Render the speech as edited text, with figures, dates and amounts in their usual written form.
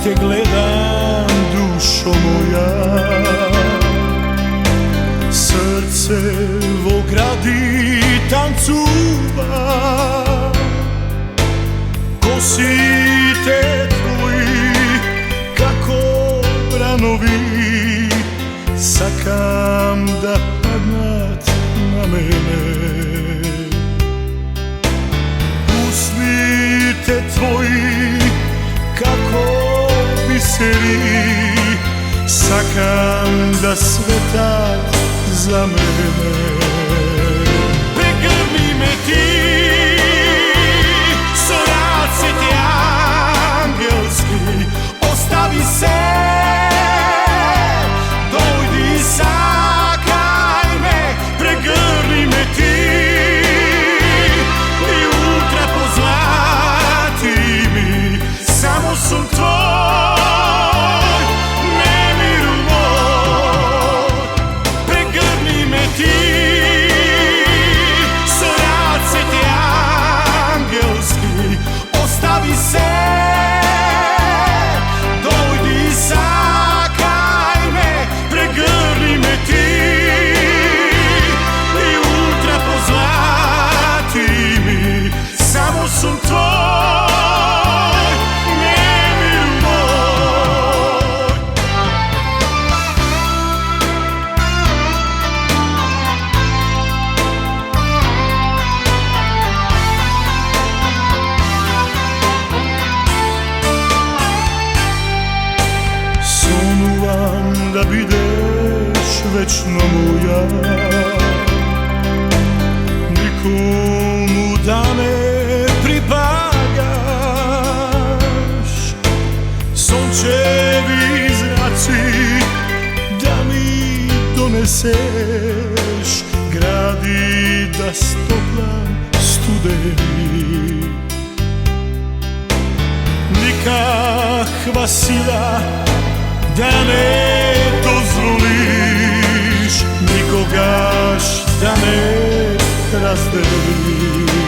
te gledam, dušo moja. Srce vo gradi tancuva, kosite tvoji kako branovi, sakam da padnat na mene. Usnite tvoji kako biseri, sakam da svetat za mene. Pregrni me ti, soraci ti angelski, ostavi se, dojdi sakaj me. Pregrni me ti i utra pozlati mi, samo sam tvoj. Ostavi se, dojdi sakaj me. Pregrni me ti i utra pozlati mi, samo sam tvoj, nemir moj. Sonuvam da budeš večno moja, nikomu da ne pripadaš. Sončevi zraci da mi doneseš, gradi da stoplam studeni. Nikakva sila da ne dozvoliš, nikogaš da ne razdeliš.